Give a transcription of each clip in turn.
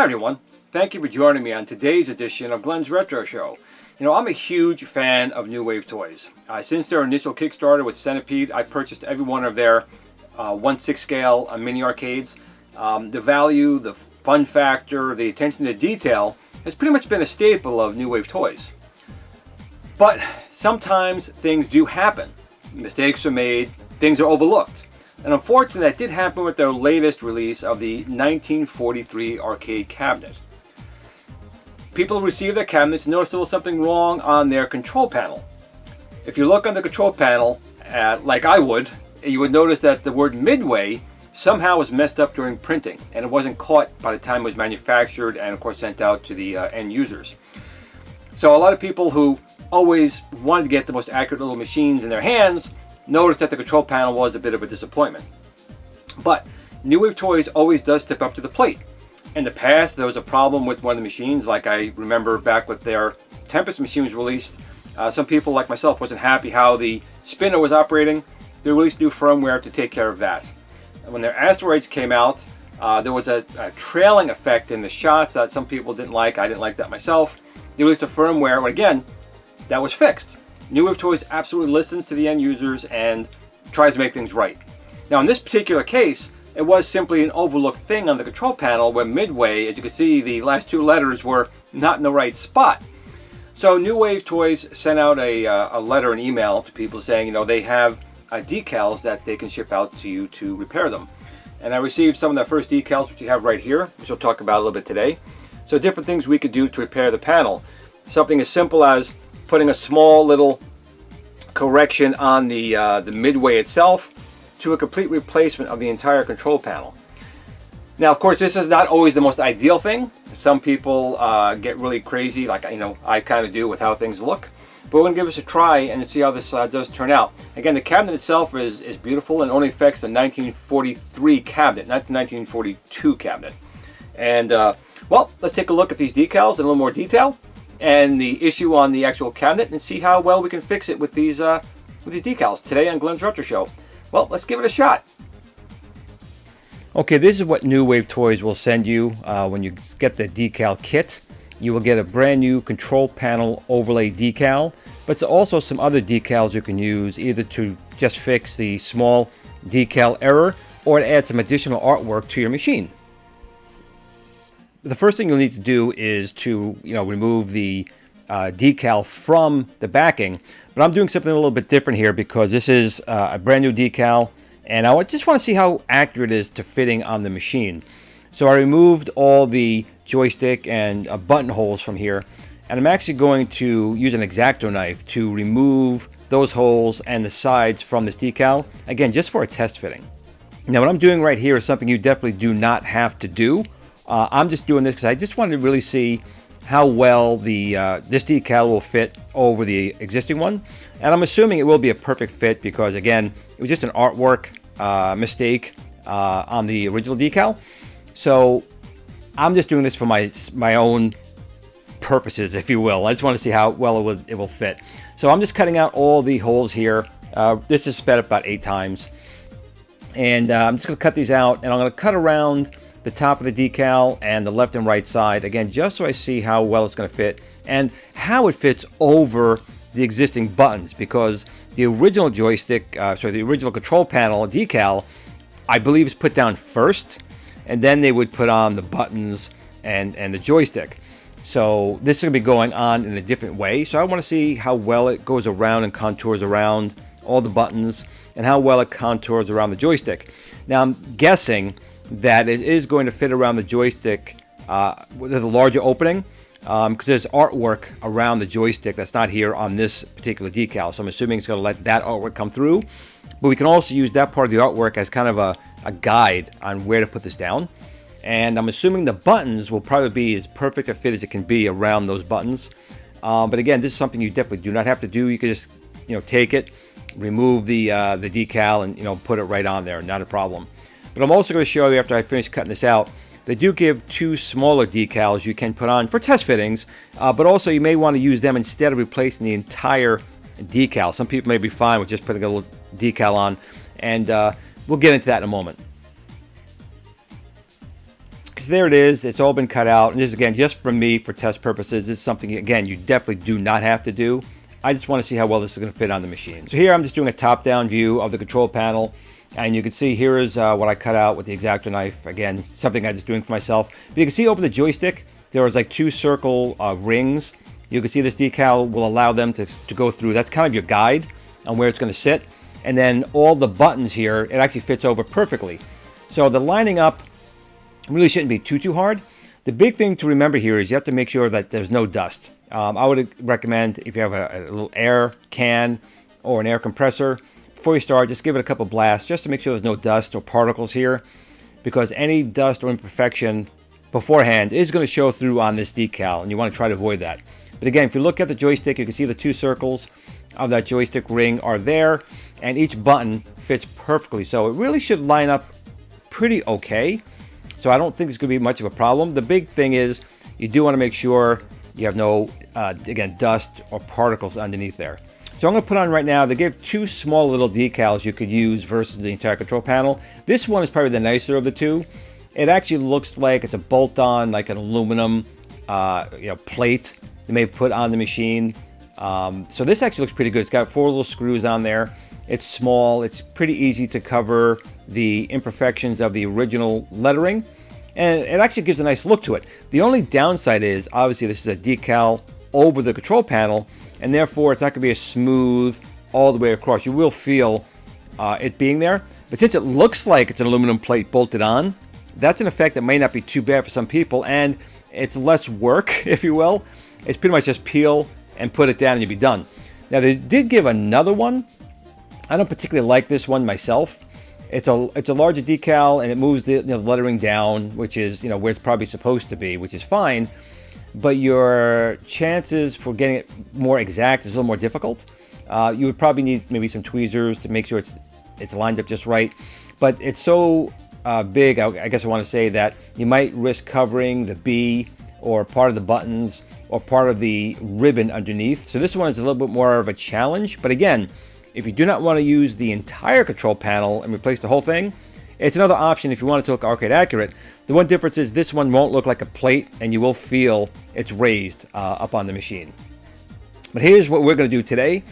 Hi everyone, thank you for joining me on today's edition of Glen's Retro Show. You know, I'm a huge fan of New Wave toys. Since their initial Kickstarter with Centipede, I purchased every one of their 1/6 scale mini arcades. The value, the fun factor, the attention to detail has pretty much been a staple of New Wave toys. But sometimes things do happen. Mistakes are made, things are overlooked. And unfortunately, that did happen with their latest release of the 1943 arcade cabinet. People who received their cabinets noticed there was something wrong on their control panel. If you look on the control panel, like I would, you would notice that the word Midway somehow was messed up during printing, and it wasn't caught by the time it was manufactured and of course sent out to the end users. So a lot of people who always wanted to get the most accurate little machines in their hands noticed that the control panel was a bit of a disappointment. But New Wave Toys always does step up to the plate. In the past, there was a problem with one of the machines, like I remember back with their Tempest machine was released. Some people, like myself, wasn't happy how the spinner was operating. They released new firmware to take care of that. When their Asteroids came out, there was a trailing effect in the shots that some people didn't like. I didn't like that myself. They released a firmware, and again, that was fixed. New Wave Toys absolutely listens to the end users and tries to make things right. Now in this particular case, it was simply an overlooked thing on the control panel where Midway, as you can see, the last two letters were not in the right spot. So New Wave Toys sent out a letter, an email to people saying, you know, they have decals that they can ship out to you to repair them. And I received some of the first decals, which you have right here, which we'll talk about a little bit today. So different things we could do to repair the panel. Something as simple as putting a small little correction on the Midway itself to a complete replacement of the entire control panel. Now, of course, this is not always the most ideal thing. Some people get really crazy, like I kind of do with how things look. But we're going to give this a try and see how this does turn out. Again, the cabinet itself is beautiful and only affects the 1943 cabinet, not the 1942 cabinet. And well, let's take a look at these decals in a little more detail, and the issue on the actual cabinet, and see how well we can fix it with these decals today on Glen's Retro Show. Well, let's give it a shot. Okay, this is what New Wave Toys will send you when you get the decal kit. You will get a brand new control panel overlay decal, but there's also some other decals you can use either to just fix the small decal error or to add some additional artwork to your machine. The first thing you'll need to do is to remove the decal from the backing, but I'm doing something a little bit different here because this is a brand new decal and I just want to see how accurate it is to fitting on the machine. So I removed all the joystick and button holes from here, and I'm actually going to use an X-Acto knife to remove those holes and the sides from this decal, again just for a test fitting. Now what I'm doing right here is something you definitely do not have to do. I'm just doing this because I just wanted to really see how well this decal will fit over the existing one. And I'm assuming it will be a perfect fit because, again, it was just an artwork mistake on the original decal. So I'm just doing this for my own purposes, if you will. I just want to see how well it will fit. So I'm just cutting out all the holes here. This is sped up about 8 times. And I'm just going to cut these out, and I'm going to cut around the top of the decal and the left and right side, again just so I see how well it's going to fit and how it fits over the existing buttons, because the original joystick, the original control panel decal, I believe is put down first, and then they would put on the buttons and the joystick. So this is going to be going on in a different way, so I want to see how well it goes around and contours around all the buttons and how well it contours around the joystick. Now I'm guessing that it is going to fit around the joystick with a larger opening because there's artwork around the joystick that's not here on this particular decal. So I'm assuming it's going to let that artwork come through. But we can also use that part of the artwork as kind of a guide on where to put this down. And I'm assuming the buttons will probably be as perfect a fit as it can be around those buttons. But again, this is something you definitely do not have to do. You can just take it, remove the decal, and put it right on there. Not a problem. But I'm also going to show you, after I finish cutting this out, they do give 2 smaller decals you can put on for test fittings, but also you may want to use them instead of replacing the entire decal. Some people may be fine with just putting a little decal on, and we'll get into that in a moment. So there it is. It's all been cut out. And this is, again, just for me, for test purposes. This is something, again, you definitely do not have to do. I just want to see how well this is going to fit on the machine. So here I'm just doing a top-down view of the control panel. And you can see here is what I cut out with the X-Acto knife. Again, something I'm just doing for myself. But you can see over the joystick, there was like 2 circle rings. You can see this decal will allow them to go through. That's kind of your guide on where it's going to sit. And then all the buttons here, it actually fits over perfectly. So the lining up really shouldn't be too hard. The big thing to remember here is you have to make sure that there's no dust. I would recommend if you have a little air can or an air compressor, before you start, just give it a couple blasts just to make sure there's no dust or particles here, because any dust or imperfection beforehand is going to show through on this decal, and you want to try to avoid that. But again, if you look at the joystick, you can see the 2 circles of that joystick ring are there, and each button fits perfectly. So it really should line up pretty okay. So I don't think it's going to be much of a problem. The big thing is you do want to make sure you have no, again, dust or particles underneath there. So I'm going to put on right now, they give 2 small little decals you could use versus the entire control panel. This one is probably the nicer of the 2. It actually looks like it's a bolt-on, like an aluminum plate they may put on the machine. So this actually looks pretty good. It's got 4 little screws on there. It's small. It's pretty easy to cover the imperfections of the original lettering. And it actually gives a nice look to it. The only downside is, obviously, this is a decal over the control panel, and therefore it's not going to be as smooth all the way across. You will feel it being there. But since it looks like it's an aluminum plate bolted on, that's an effect that may not be too bad for some people, and it's less work, if you will. It's pretty much just peel and put it down and you'll be done. Now, they did give another one. I don't particularly like this one myself. It's a larger decal, and it moves the lettering down, which is where it's probably supposed to be, which is fine. But your chances for getting it more exact is a little more difficult. You would probably need maybe some tweezers to make sure it's lined up just right. But it's so big, I guess I want to say that you might risk covering the B or part of the buttons or part of the ribbon underneath. So this one is a little bit more of a challenge. But again, if you do not want to use the entire control panel and replace the whole thing, it's another option if you want it to look arcade accurate. The one difference is this one won't look like a plate, and you will feel it's raised up on the machine. But here's what we're going to do today.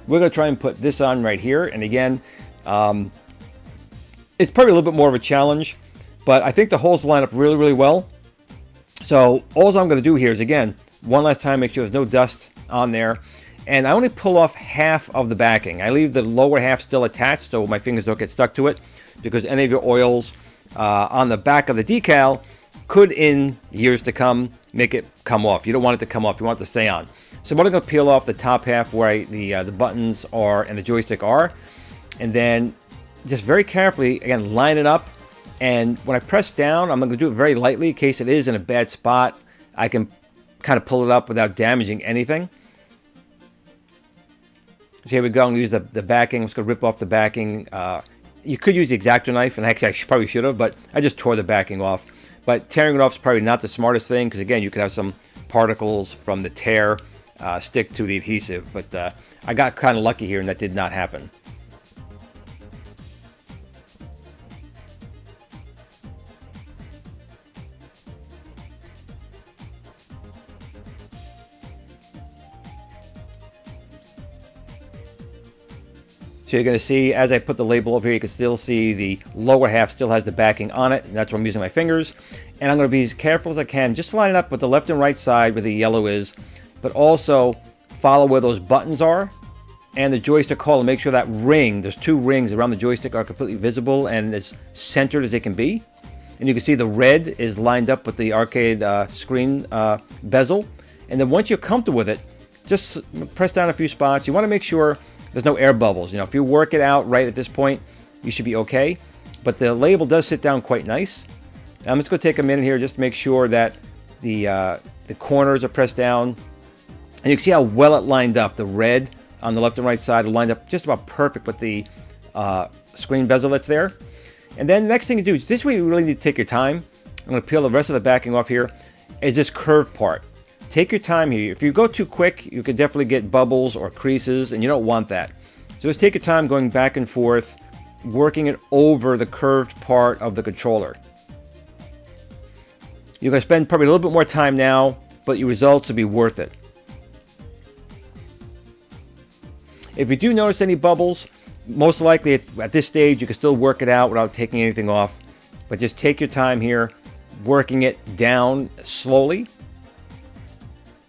We're going to try and put this on right here. And again, it's probably a little bit more of a challenge, but I think the holes line up really, really well. So all I'm going to do here is, again, one last time, make sure there's no dust on there. And I only pull off half of the backing. I leave the lower half still attached so my fingers don't get stuck to it, because any of your oils on the back of the decal could, in years to come, make it come off. You don't want it to come off. You want it to stay on. So I'm going to peel off the top half where the buttons are and the joystick are. And then just very carefully, again, line it up. And when I press down, I'm going to do it very lightly in case it is in a bad spot. I can kind of pull it up without damaging anything. So here we go. I'm going to use the backing. I'm just going to rip off the backing. You could use the X-Acto knife, and actually I probably should have, but I just tore the backing off. But tearing it off is probably not the smartest thing, because again, you could have some particles from the tear stick to the adhesive. But I got kind of lucky here, and that did not happen. So you're going to see, as I put the label over here, you can still see the lower half still has the backing on it, and that's why I'm using my fingers. And I'm going to be as careful as I can, just line it up with the left and right side where the yellow is, but also follow where those buttons are and the joystick hole, and make sure that ring, there's 2 rings around the joystick, are completely visible and as centered as they can be. And you can see the red is lined up with the arcade screen bezel. And then once you're comfortable with it, just press down a few spots. You want to make sure there's no air bubbles. If you work it out right at this point, you should be okay. But the label does sit down quite nice. I'm just going to take a minute here just to make sure that the corners are pressed down. And you can see how well it lined up. The red on the left and right side are lined up just about perfect with the screen bezel that's there. And then the next thing to do is, this way you really need to take your time. I'm going to peel the rest of the backing off here. Is this curved part. Take your time here. If you go too quick, you could definitely get bubbles or creases, and you don't want that. So just take your time going back and forth, working it over the curved part of the controller. You're going to spend probably a little bit more time now, but your results will be worth it. If you do notice any bubbles, most likely at this stage you can still work it out without taking anything off, but just take your time here, working it down slowly.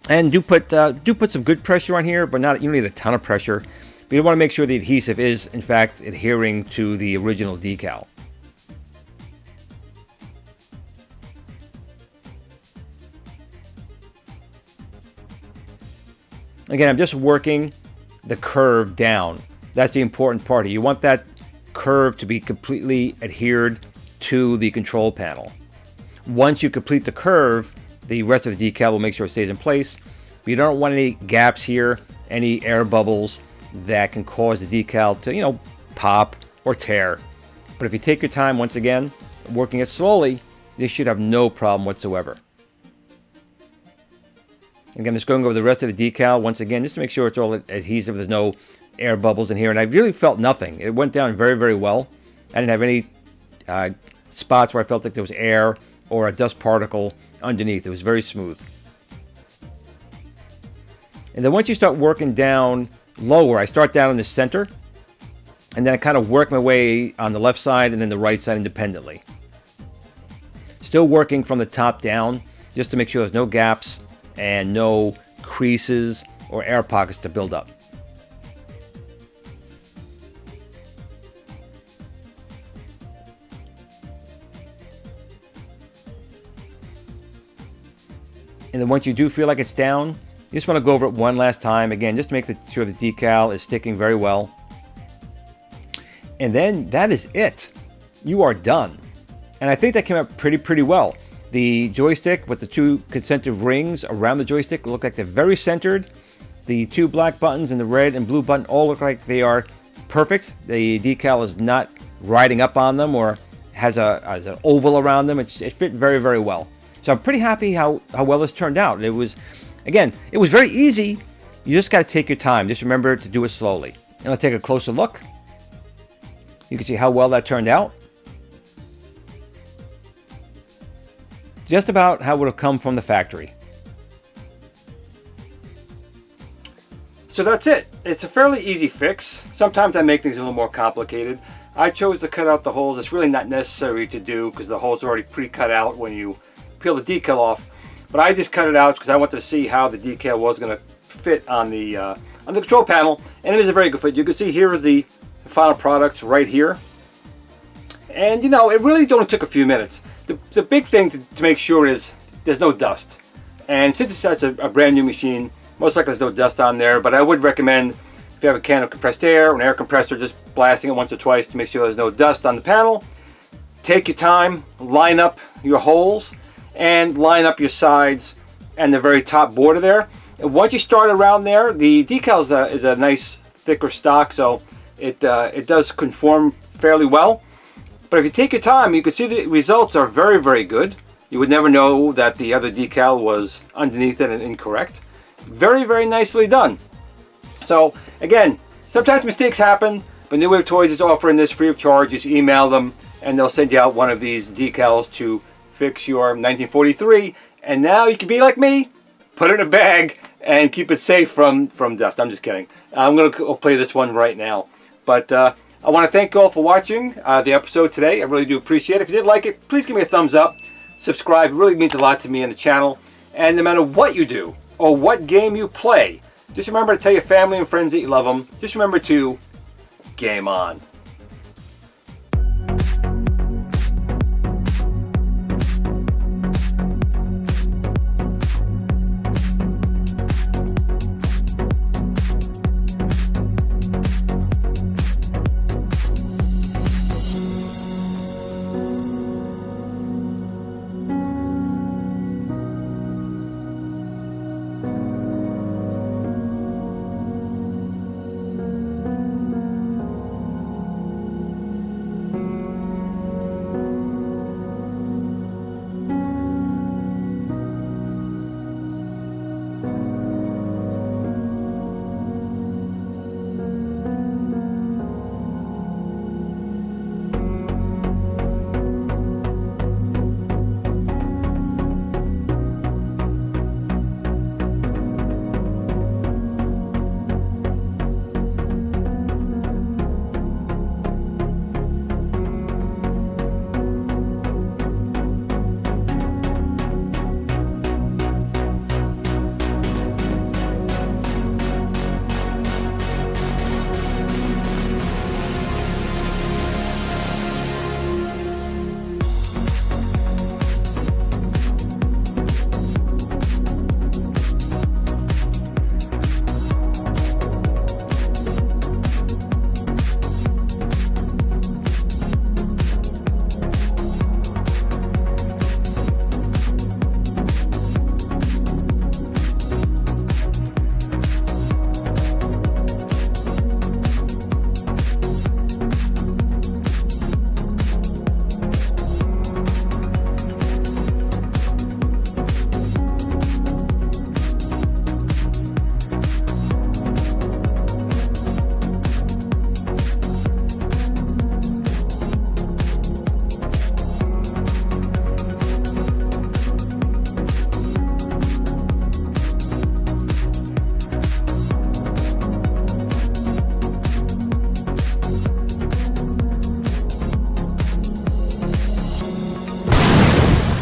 And do put some good pressure on here, but you don't need a ton of pressure. But you want to make sure the adhesive is in fact adhering to the original decal. Again, I'm just working the curve down. That's the important part. You want that curve to be completely adhered to the control panel. Once you complete the curve, the rest of the decal will make sure it stays in place. But you don't want any gaps here, any air bubbles that can cause the decal to, pop or tear. But if you take your time, once again, working it slowly, you should have no problem whatsoever. Again, just going over the rest of the decal once again, just to make sure it's all adhesive. There's no air bubbles in here, and I really felt nothing. It went down very, very well. I didn't have any spots where I felt like there was air or a dust particle underneath. It was very smooth. And then once you start working down lower, I start down in the center, and then I kind of work my way on the left side and then the right side independently. Still working from the top down, just to make sure there's no gaps and no creases or air pockets to build up. And then once you do feel like it's down, you just want to go over it one last time, again, just to make sure the decal is sticking very well. And then that is it. You are done. And I think that came out pretty well. The joystick with the two concentric rings around the joystick look like they're very centered. The two black buttons and the red and blue button all look like they are perfect. The decal is not riding up on them or has an oval around them. It fit very, very well. So I'm pretty happy how well this turned out. It was very easy. You just got to take your time. Just remember to do it slowly. And let's take a closer look. You can see how well that turned out. Just about how it would have come from the factory. So that's it. It's a fairly easy fix. Sometimes I make things a little more complicated. I chose to cut out the holes. It's really not necessary to do because the holes are already pre-cut out when you peel the decal off. But I just cut it out because I wanted to see how the decal was going to fit on the control panel, and it is a very good fit. You can see here is the final product right here. And it really only took a few minutes. The big thing to make sure is there's no dust. And since it's such a brand new machine, most likely there's no dust on there, but I would recommend if you have a can of compressed air or an air compressor, just blasting it once or twice to make sure there's no dust on the panel. Take your time, line up your holes, and line up your sides and the very top border there. And once you start around there, the decal is a nice thicker stock, so it does conform fairly well. But if you take your time, you can see the results are very, very good. You would never know that the other decal was underneath it and incorrect. Very, very nicely done. So again, sometimes mistakes happen, but Midway Toys is offering this free of charge. Just email them and they'll send you out one of these decals to fix your 1943. And now you can be like me, put it in a bag and keep it safe from dust. I'm just kidding. I'm going to go play this one right now. But I want to thank you all for watching the episode today. I really do appreciate it. If you did like it, please give me a thumbs up. Subscribe. It really means a lot to me and the channel. And no matter what you do or what game you play, just remember to tell your family and friends that you love them. Just remember to game on.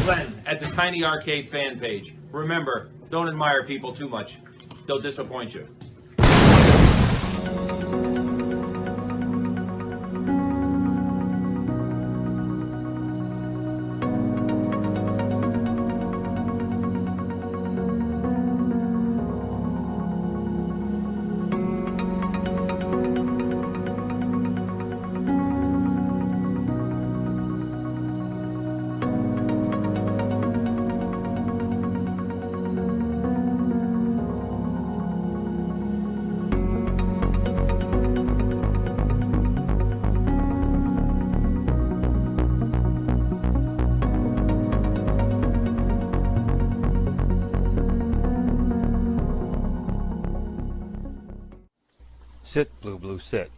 Glen at the Tiny Arcade fan page. Remember, don't admire people too much. They'll disappoint you. Sit, Blue Blue, sit.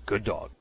Good dog.